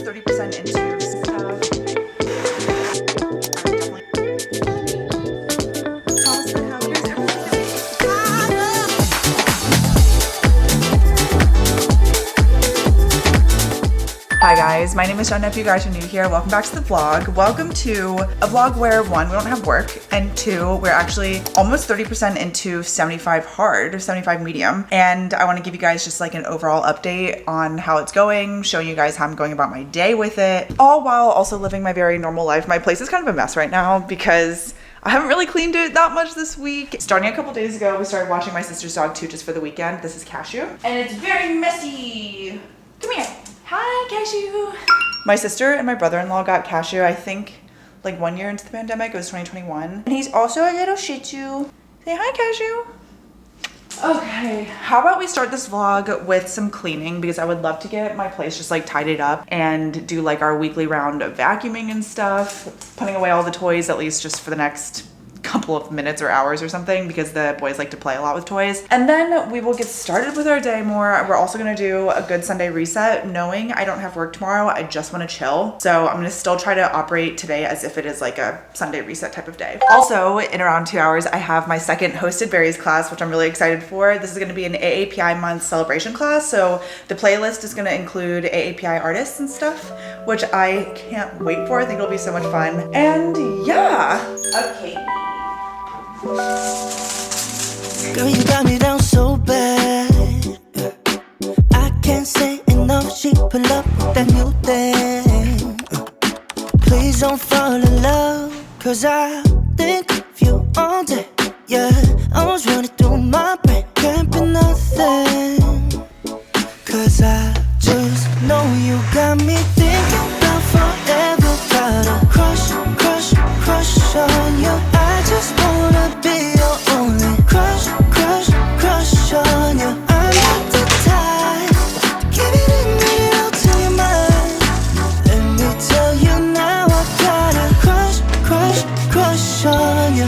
30% into stuff. Hi guys, my name is Jenna. If you guys are new here, welcome back to the vlog. Welcome to a vlog where one, we don't have work, and two, we're actually almost 30% into 75 hard or 75 medium. And I want to give you guys just like an overall update on how it's going, showing you guys how I'm going about my day with it, all while also living my very normal life. My place is kind of a mess right now because I haven't really cleaned it that much this week. Starting a couple days ago, we started watching my sister's dog too, just for the weekend. This is Cashew, and it's very messy. Come here. Hi, Cashew. My sister and my brother-in-law got Cashew, I think, like 1 year into the pandemic. It was 2021. And he's also a little Shih Tzu. Say hi, Cashew. Okay, how about we start this vlog with some cleaning, because I would love to get my place just like tidied up and do like our weekly round of vacuuming and stuff, putting away all the toys at least just for the next couple of minutes or hours or something, because the boys like to play a lot with toys. And then we will get started with our day more. We're also gonna do a good Sunday reset, knowing I don't have work tomorrow. I just wanna chill. So I'm gonna still try to operate today as if it is like a Sunday reset type of day. Also, in around 2 hours, I have my second hosted berries class, which I'm really excited for. This is gonna be an AAPI month celebration class. So the playlist is gonna include AAPI artists and stuff, which I can't wait for. I think it'll be so much fun. And yeah. Okay. Girl, you got me down so bad. I can't say enough. She pull up with that new thing. Please don't fall in love, cause I think of you all day. Yeah, I was running through my brain, can't be nothing. Cause I just know you got me thinking about forever. Got a crush, crush, crush on you. I just wanna be your only crush, crush, crush on you. I'm not the type to give it and read it out to your mind. Let me tell you now, I got a crush, crush, crush on you.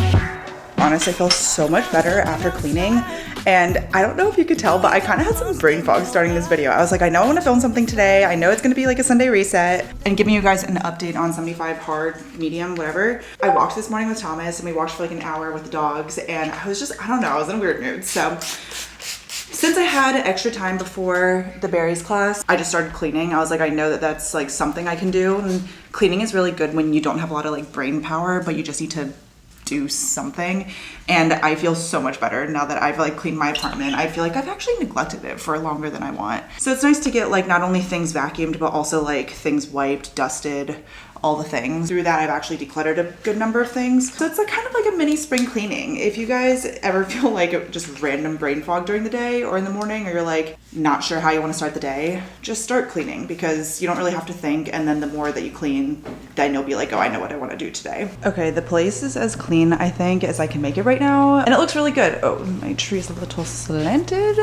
Honestly, I feel so much better after cleaning. And I don't know if you could tell, but I kind of had some brain fog starting this video. I was like, I know I want to film something today. I know it's going to be like a Sunday reset, and giving you guys an update on 75 hard, medium, whatever. I walked this morning with Thomas, and we walked for like an hour with the dogs, and I was just, I don't know, I was in a weird mood. So since I had extra time before the berries class, I just started cleaning. I was like, I know that that's like something I can do. And cleaning is really good when you don't have a lot of like brain power, but you just need to do something. And I feel so much better now that I've like cleaned my apartment. I feel like I've actually neglected it for longer than I want. So it's nice to get like not only things vacuumed, but also like things wiped, dusted, all the things. Through that, I've actually decluttered a good number of things. So it's like kind of like a mini spring cleaning. If you guys ever feel like just random brain fog during the day or in the morning, or you're like not sure how you want to start the day, just start cleaning, because you don't really have to think. And then the more that you clean, then you'll be like, oh, I know what I want to do today. Okay, the place is as clean, I think, as I can make it right now. And it looks really good. Oh, my tree's a little slanted.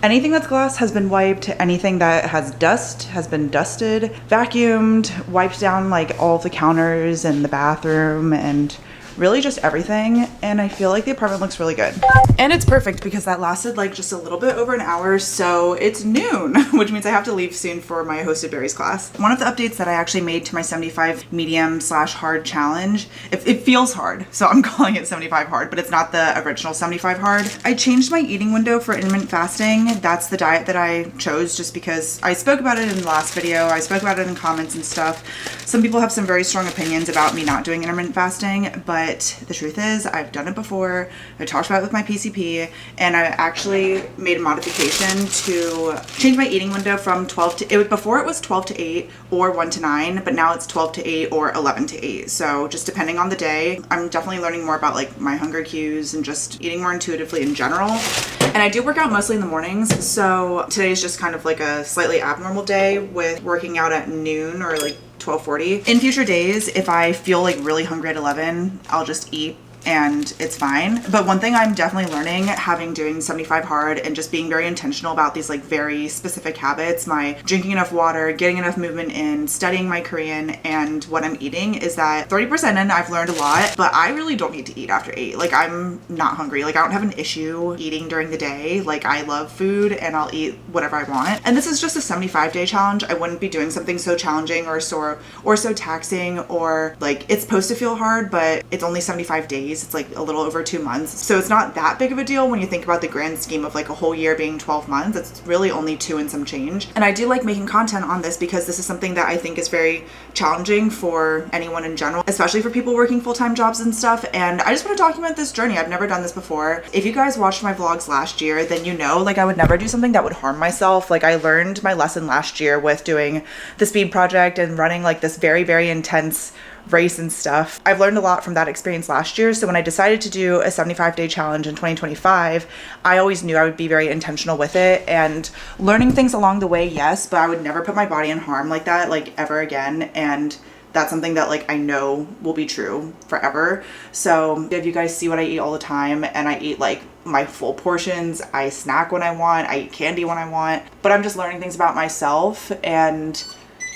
Anything that's glass has been wiped. Anything that has dust has been dusted, vacuumed, wiped down like all of the counters and the bathroom, and really just everything. And I feel like the apartment looks really good. And it's perfect because that lasted like just a little bit over an hour. So it's noon, which means I have to leave soon for my hosted berries class. One of the updates that I actually made to my 75 medium / hard challenge, it feels hard, so I'm calling it 75 hard, but it's not the original 75 hard. I changed my eating window for intermittent fasting. That's the diet that I chose just because I spoke about it in the last video. I spoke about it in comments and stuff. Some people have some very strong opinions about me not doing intermittent fasting, but the truth is I've done it before. I talked about it with my PCP, and I actually made a modification to change my eating window from 12 to, before it was 12 to 8 or 1 to 9, but now it's 12 to 8 or 11 to 8. So just depending on the day, I'm definitely learning more about like my hunger cues and just eating more intuitively in general. And I do work out mostly in the mornings, so today is just kind of like a slightly abnormal day with working out at noon or like 12:40. In future days, if I feel like really hungry at 11, I'll just eat and it's fine. But one thing I'm definitely learning, having doing 75 hard and just being very intentional about these like very specific habits, my drinking enough water, getting enough movement in, studying my Korean, and what I'm eating, is that 30% in, I've learned a lot, but I really don't need to eat after 8. Like, I'm not hungry. Like, I don't have an issue eating during the day. Like, I love food and I'll eat whatever I want. And this is just a 75-day challenge. I wouldn't be doing something so challenging or so taxing, or like, it's supposed to feel hard, but it's only 75 days. It's like a little over 2 months. So it's not that big of a deal when you think about the grand scheme of like a whole year being 12 months. It's really only 2 and some change. And I do like making content on this because this is something that I think is very challenging for anyone in general, especially for people working full-time jobs and stuff. And I just want to document this journey. I've never done this before. If you guys watched my vlogs last year, then you know, like, I would never do something that would harm myself. Like, I learned my lesson last year with doing the speed project and running like this very, very intense race and stuff. I've learned a lot from that experience last year. So when I decided to do a 75-day challenge in 2025, I always knew I would be very intentional with it and learning things along the way, yes, but I would never put my body in harm like that, like, ever again. And that's something that like I know will be true forever. So if you guys see what I eat all the time, and I eat like my full portions, I snack when I want, I eat candy when I want, but I'm just learning things about myself and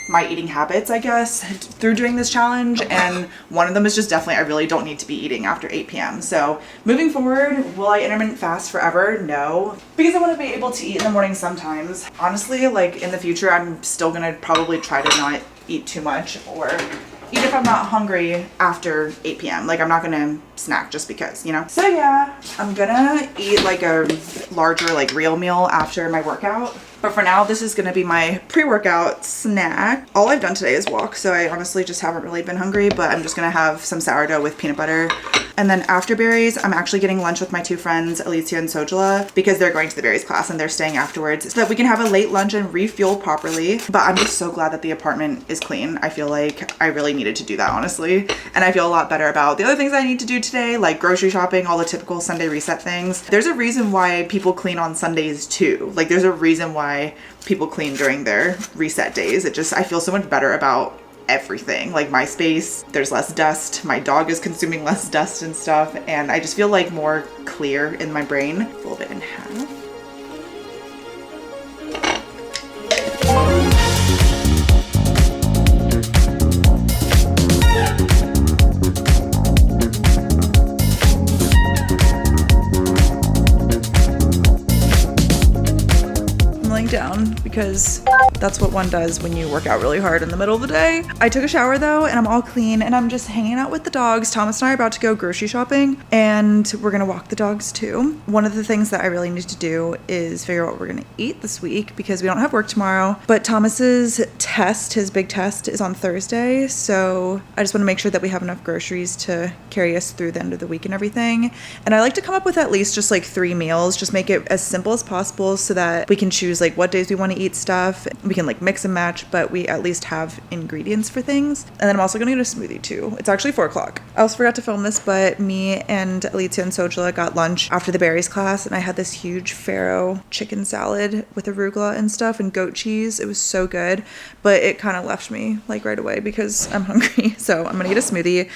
my eating habits, I guess, through doing this challenge. And one of them is just definitely, I really don't need to be eating after 8 p.m. So moving forward, will I intermittent fast forever? No, because I want to be able to eat in the morning sometimes. Honestly, like, in the future, I'm still gonna probably try to not eat too much, or eat if I'm not hungry after 8 p.m. Like, I'm not gonna snack just because, you know? So yeah, I'm gonna eat like a larger, like, real meal after my workout. But for now, this is gonna be my pre-workout snack. All I've done today is walk, so I honestly just haven't really been hungry, but I'm just gonna have some sourdough with peanut butter. And then after berries, I'm actually getting lunch with my 2 friends, Alicia and Sojala, because they're going to the berries class and they're staying afterwards so that we can have a late lunch and refuel properly. But I'm just so glad that the apartment is clean. I feel like I really needed to do that, honestly. And I feel a lot better about the other things I need to do today, like grocery shopping, all the typical Sunday reset things. There's a reason why people clean on Sundays too. Like, there's a reason why people clean during their reset days. It just, I feel so much better about everything. Like, my space, there's less dust, my dog is consuming less dust and stuff, and I just feel like more clear in my brain. Fold it in half. Down because that's what one does when you work out really hard in the middle of the day. I took a shower though, and I'm all clean, and I'm just hanging out with the dogs. Thomas and I are about to go grocery shopping, and we're gonna walk the dogs too. One of the things that I really need to do is figure out what we're gonna eat this week, because we don't have work tomorrow, but Thomas's test, his big test, is on Thursday, so I just want to make sure that we have enough groceries to carry us through the end of the week and everything. And I like to come up with at least just like 3 meals, just make it as simple as possible so that we can choose like what days we want to eat stuff. We can like mix and match, but we at least have ingredients for things. And then I'm also gonna get a smoothie too. It's actually 4 o'clock. I also forgot to film this, but me and Alicia and Sojala got lunch after the berries class, and I had this huge farro chicken salad with arugula and stuff and goat cheese. It was so good, but it kind of left me like right away because I'm hungry. So I'm gonna get a smoothie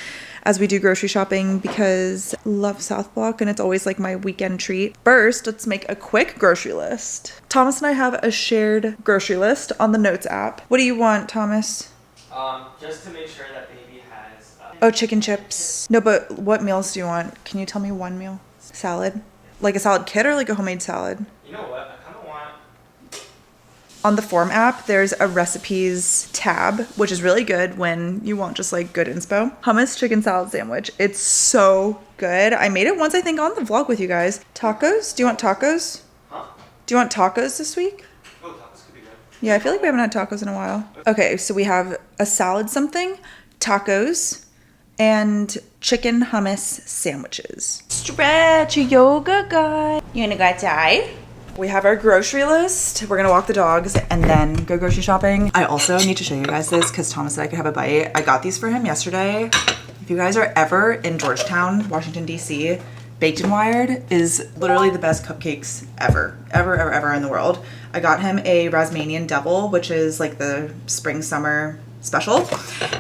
as we do grocery shopping, because I love South Block and it's always like my weekend treat. First, let's make a quick grocery list. Thomas and I have a shared grocery list on the Notes app. What do you want, Thomas? Just to make sure that baby has... Oh, chicken chips. No, but what meals do you want? Can you tell me one meal? Salad? Like a salad kit or like a homemade salad? You know what? I kind of want... On the Form app, there's a recipes tab, which is really good when you want just like good inspo. Hummus chicken salad sandwich. It's so good. I made it once, I think, on the vlog with you guys. Tacos? Do you want tacos? Huh? Do you want tacos this week? Oh, tacos could be good. Yeah, I feel like we haven't had tacos in a while. Okay, so we have a salad something, tacos, and chicken hummus sandwiches. Stretch yoga guy. You wanna go outside? We have our grocery list. We're gonna walk the dogs and then go grocery shopping. I also need to show you guys this because Thomas said I could have a bite. I got these for him yesterday. If you guys are ever in Georgetown, Washington, D.C., Baked and Wired is literally the best cupcakes ever in the world. I got him a Rasmanian Devil, which is like the spring summer special,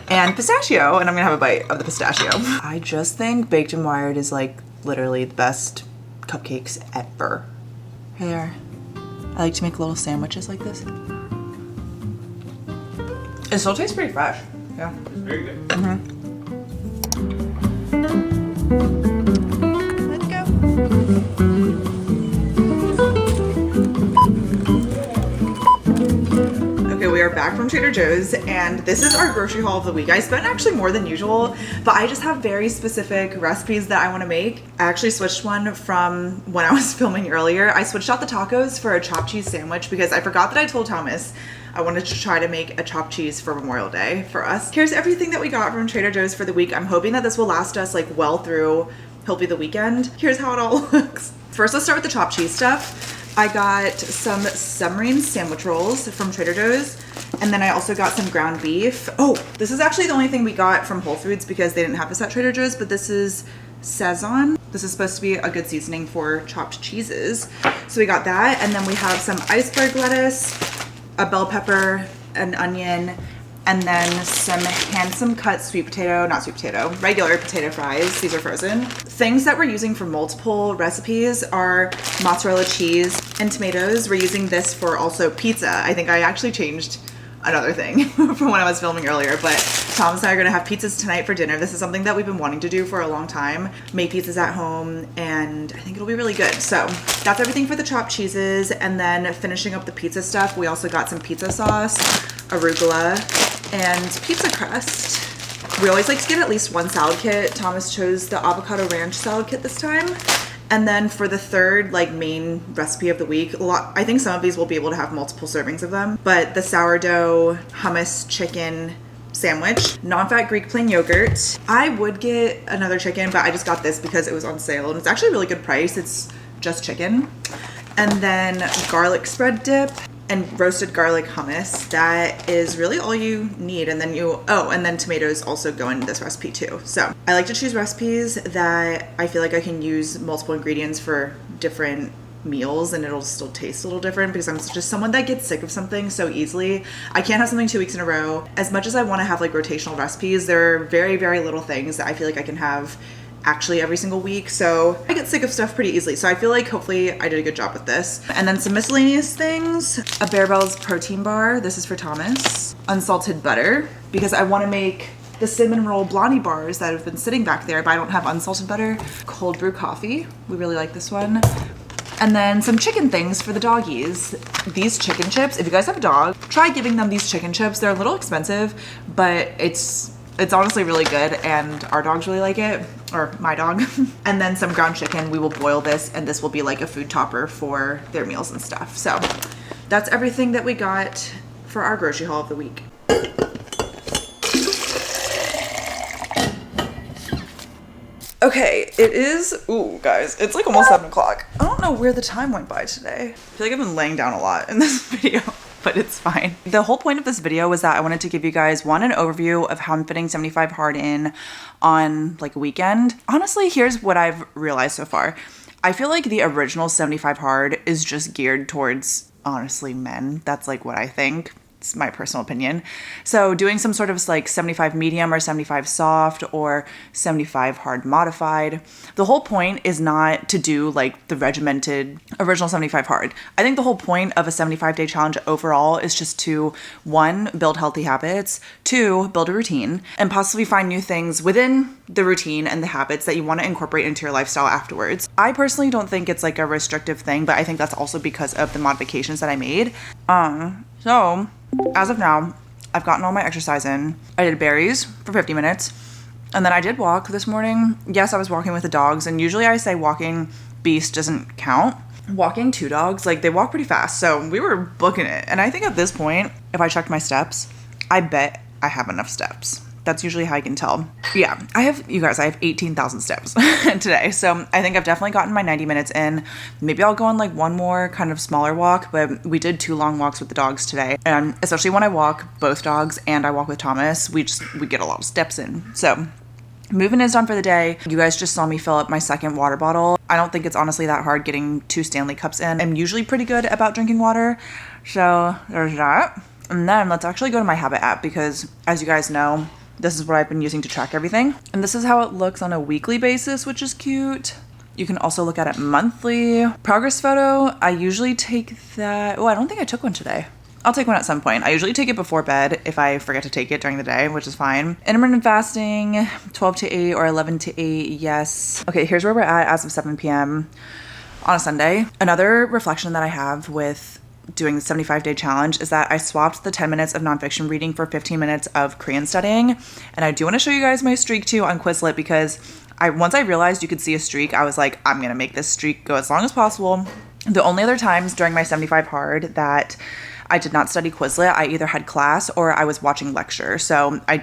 and pistachio, and I'm gonna have a bite of the pistachio. I just think Baked and Wired is like literally the best cupcakes ever. Here they are. I like to make little sandwiches like this. It still tastes pretty fresh. Yeah. It's very good. Let's go. Okay, we are back from Trader Joe's, and this is our grocery haul of the week. I spent actually more than usual, but I just have very specific recipes that I want to make. I actually switched one from when I was filming earlier. I switched out the tacos for a chopped cheese sandwich because I forgot that I told Thomas I wanted to try to make a chopped cheese for Memorial Day for us. Here's everything that we got from Trader Joe's for the week. I'm hoping that this will last us like well through hopefully the weekend. Here's how it all looks. First, let's start with the chopped cheese stuff. I got some submarine sandwich rolls from Trader Joe's, and then I also got some ground beef. Oh, this is actually the only thing we got from Whole Foods because they didn't have this at Trader Joe's, but this is Szechuan. This is supposed to be a good seasoning for chopped cheeses. So we got that, and then we have some iceberg lettuce, a bell pepper, an onion, and then some handsome cut regular potato fries. These are frozen. Things that we're using for multiple recipes are mozzarella cheese and tomatoes. We're using this for also pizza. I think I actually changed another thing from when I was filming earlier, but Thomas and I are gonna have pizzas tonight for dinner. This is something that we've been wanting to do for a long time. Make pizzas at home, and I think it'll be really good. So that's everything for the chopped cheeses, and then finishing up the pizza stuff, we also got some pizza sauce, arugula, and pizza crust. We always like to get at least one salad kit. Thomas chose the avocado ranch salad kit this time. And then for the third like main recipe of the week, I think some of these will be able to have multiple servings of them, but the sourdough hummus chicken sandwich, non-fat Greek plain yogurt. I would get another chicken, but I just got this because it was on sale, and it's actually a really good price. It's just chicken. And then garlic spread dip and roasted garlic hummus. That is really all you need. And then and then tomatoes also go in this recipe too. So I like to choose recipes that I feel like I can use multiple ingredients for different meals and it'll still taste a little different, because I'm just someone that gets sick of something so easily. I can't have something 2 weeks in a row. As much as I want to have like rotational recipes, there are very, very little things that I feel like I can have actually every single week, so I get sick of stuff pretty easily. So I feel like hopefully I did a good job with this. And then some miscellaneous things. A Bear Bell's protein bar. This is for Thomas. Unsalted butter, because I want to make the cinnamon roll blondie bars that have been sitting back there, but I don't have unsalted butter. Cold brew coffee. We really like this one. And then some chicken things for the doggies. These chicken chips, if you guys have a dog, try giving them these chicken chips. They're a little expensive, but it's honestly really good, and our dogs really like it, or my dog. And then some ground chicken. We will boil this, and this will be like a food topper for their meals and stuff. So that's everything that we got for our grocery haul of the week. Okay, it is, ooh guys, it's like almost 7 o'clock. I don't know where the time went by today. I feel like I've been laying down a lot in this video, but it's fine. The whole point of this video was that I wanted to give you guys an overview of how I'm fitting 75 hard in on like a weekend. Honestly, here's what I've realized so far. I feel like the original 75 hard is just geared towards, honestly, men. That's like what I think. It's my personal opinion. So doing some sort of like 75 medium or 75 soft or 75 hard modified. The whole point is not to do like the regimented original 75 hard. I think the whole point of a 75-day challenge overall is just to, 1, build healthy habits, 2, build a routine, and possibly find new things within the routine and the habits that you want to incorporate into your lifestyle afterwards. I personally don't think it's like a restrictive thing, but I think that's also because of the modifications that I made. So as of now, I've gotten all my exercise in. I did berries for 50 minutes, and then I did walk this morning. Yes, I was walking with the dogs, and usually I say walking beast doesn't count. Walking 2 dogs, like they walk pretty fast, so we were booking it. And I think at this point, if I checked my steps, I bet I have enough steps. That's usually how I can tell. Yeah, I have 18,000 steps today. So I think I've definitely gotten my 90 minutes in. Maybe I'll go on like one more kind of smaller walk, but we did 2 long walks with the dogs today. And especially when I walk both dogs and I walk with Thomas, we get a lot of steps in. So moving is done for the day. You guys just saw me fill up my second water bottle. I don't think it's honestly that hard getting 2 Stanley cups in. I'm usually pretty good about drinking water. So there's that. And then let's actually go to my Habit app because as you guys know, this is what I've been using to track everything. And this is how it looks on a weekly basis, which is cute. You can also look at it monthly. Progress photo, I usually take that. Oh, I don't think I took one today. I'll take one at some point. I usually take it before bed if I forget to take it during the day, which is fine. Intermittent fasting, 12 to 8 or 11 to 8, yes. Okay, here's where we're at as of 7 p.m. on a Sunday. Another reflection that I have with doing the 75-day challenge is that I swapped the 10 minutes of nonfiction reading for 15 minutes of Korean studying. And I do want to show you guys my streak too on Quizlet because once I realized you could see a streak, I was like, I'm gonna make this streak go as long as possible. The only other times during my 75 hard that I did not study Quizlet, I either had class or I was watching lecture. So I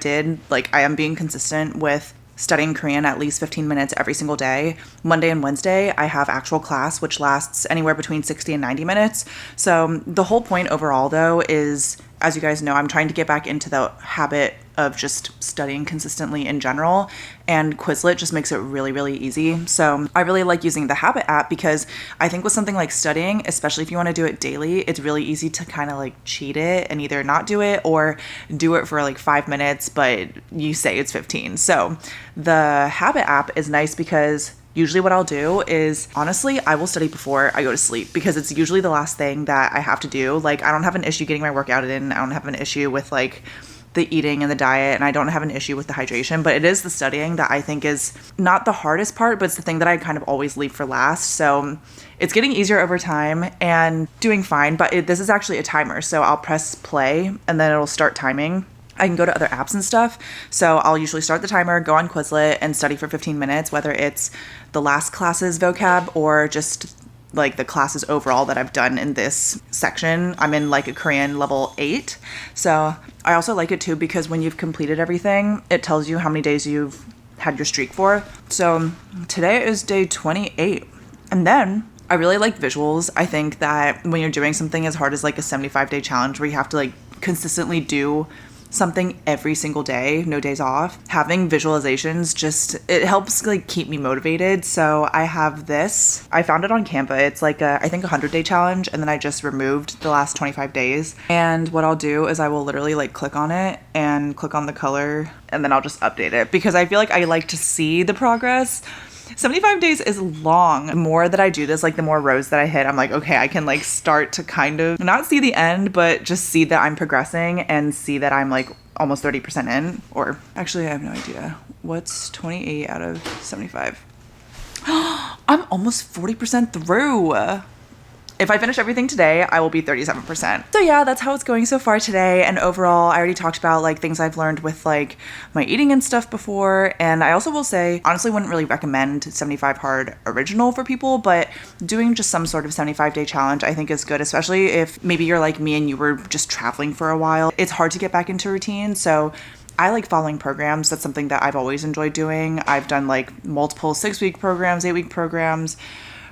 am being consistent with studying Korean at least 15 minutes every single day. Monday and Wednesday, I have actual class, which lasts anywhere between 60 and 90 minutes. So the whole point overall though is, as you guys know, I'm trying to get back into the habit of just studying consistently in general, and Quizlet just makes it really, really easy. So I really like using the Habit app because I think with something like studying, especially if you want to do it daily, it's really easy to kind of like cheat it and either not do it or do it for like 5 minutes, but you say it's 15. So the Habit app is nice because usually what I'll do is, honestly, I will study before I go to sleep because it's usually the last thing that I have to do. Like, I don't have an issue getting my workout in. I don't have an issue with like the eating and the diet, and I don't have an issue with the hydration, but it is the studying that I think is not the hardest part, but it's the thing that I kind of always leave for last. So it's getting easier over time and doing fine, but this is actually a timer. So I'll press play and then it'll start timing. I can go to other apps and stuff. So I'll usually start the timer, go on Quizlet and study for 15 minutes, whether it's the last class's vocab or just like the classes overall that I've done in this section. I'm in like a Korean level 8. So I also like it too because when you've completed everything, it tells you how many days you've had your streak for. So today is day 28. And then I really like visuals. I think that when you're doing something as hard as like a 75-day challenge where you have to like consistently do something every single day, no days off, having visualizations it helps like keep me motivated. So I have this. I found it on Canva. It's like I think a 100-day challenge, and then I just removed the last 25 days. And what I'll do is I will literally like click on it and click on the color, and then I'll just update it because I feel like I like to see the progress. 75 days is long. The more that I do this, like the more rows that I hit, I'm like, okay, I can like start to kind of not see the end, but just see that I'm progressing and see that I'm like almost 30% in. Or actually, I have no idea. What's 28 out of 75? I'm almost 40% through. If I finish everything today, I will be 37%. So yeah, that's how it's going so far today. And overall, I already talked about like things I've learned with like my eating and stuff before. And I also will say, honestly, wouldn't really recommend 75 hard original for people, but doing just some sort of 75-day challenge I think is good, especially if maybe you're like me and you were just traveling for a while. It's hard to get back into routine. So I like following programs. That's something that I've always enjoyed doing. I've done like multiple 6-week programs, 8-week programs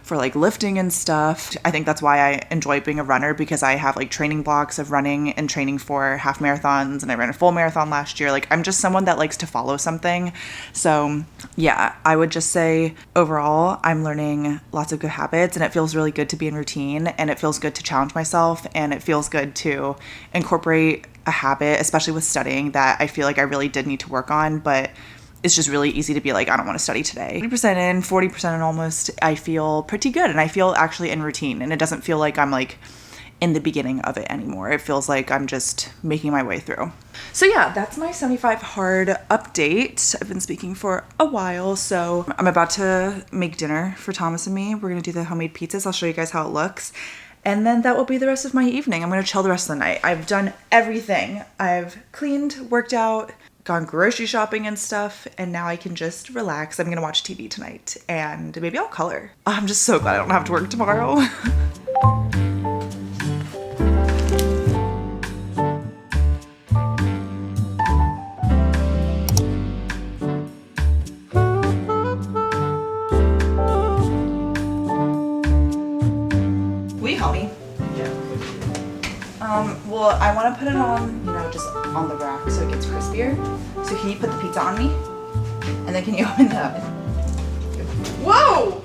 for like lifting and stuff. I think that's why I enjoy being a runner, because I have like training blocks of running and training for half marathons, and I ran a full marathon last year. Like I'm just someone that likes to follow something. So yeah, I would just say overall I'm learning lots of good habits, and it feels really good to be in routine, and it feels good to challenge myself, and it feels good to incorporate a habit, especially with studying, that I feel like I really did need to work on, but it's just really easy to be like, I don't want to study today. 30% in, 40% in almost, I feel pretty good, and I feel actually in routine, and it doesn't feel like I'm like in the beginning of it anymore. It feels like I'm just making my way through. So yeah, that's my 75 hard update. I've been speaking for a while, so I'm about to make dinner for Thomas and me. We're gonna do the homemade pizzas. I'll show you guys how it looks. And then that will be the rest of my evening. I'm gonna chill the rest of the night. I've done everything. I've cleaned, worked out, gone grocery shopping and stuff, and now I can just relax. I'm gonna watch TV tonight, and maybe I'll color. I'm just so glad I don't have to work tomorrow. Will you help me? Well, I want to put it on, just on the rack so it gets crispier. So can you put the pizza on me? And then can you open the oven? Whoa!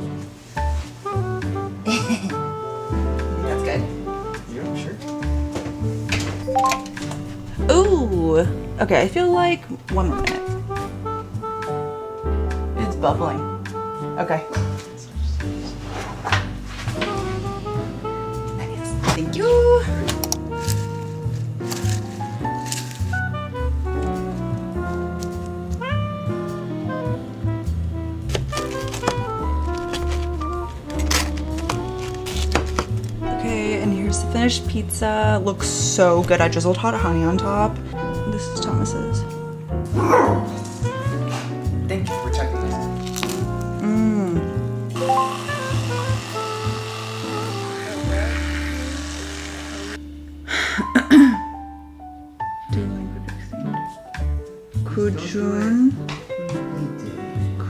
That's good. Yeah, sure. Ooh. Okay, I feel like 1 more minute. It's bubbling. Okay. Nice. Thank you. Okay, and here's the finished pizza. Looks so good. I drizzled hot honey on top. This is Thomas's. Thank you for checking this.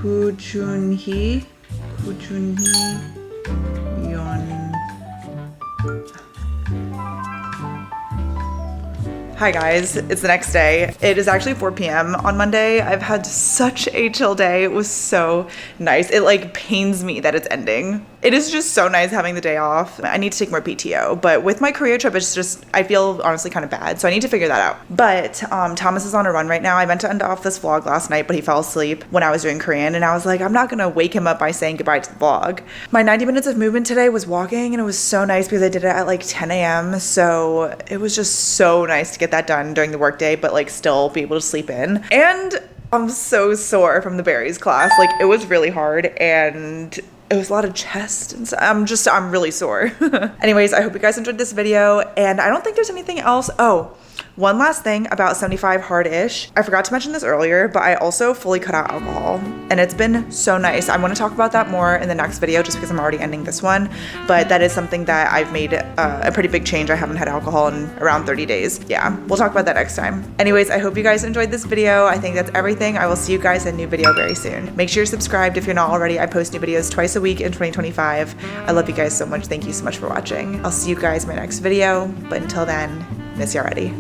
Kujunhi Yon. Hi guys, it's the next day. It is actually 4 p.m. on Monday. I've had such a chill day. It was so nice. It like pains me that it's ending. It is just so nice having the day off. I need to take more PTO, but with my Korea trip, it's just, I feel honestly kind of bad. So I need to figure that out. But Thomas is on a run right now. I meant to end off this vlog last night, but he fell asleep when I was doing Korean. And I was like, I'm not gonna wake him up by saying goodbye to the vlog. My 90 minutes of movement today was walking, and it was so nice because I did it at like 10 a.m. So it was just so nice to get that done during the workday, but like still be able to sleep in. And I'm so sore from the berries class. Like it was really hard, and it was a lot of chest and so I'm really sore. Anyways, I hope you guys enjoyed this video, and I don't think there's anything else. Oh, one last thing about 75 hardish. I forgot to mention this earlier, but I also fully cut out alcohol, and it's been so nice. I want to talk about that more in the next video just because I'm already ending this one, but that is something that I've made a pretty big change. I haven't had alcohol in around 30 days. Yeah, we'll talk about that next time. Anyways, I hope you guys enjoyed this video. I think that's everything. I will see you guys in a new video very soon. Make sure you're subscribed if you're not already. I post new videos twice a week in 2025. I love you guys so much. Thank you so much for watching. I'll see you guys in my next video, but until then, miss you already.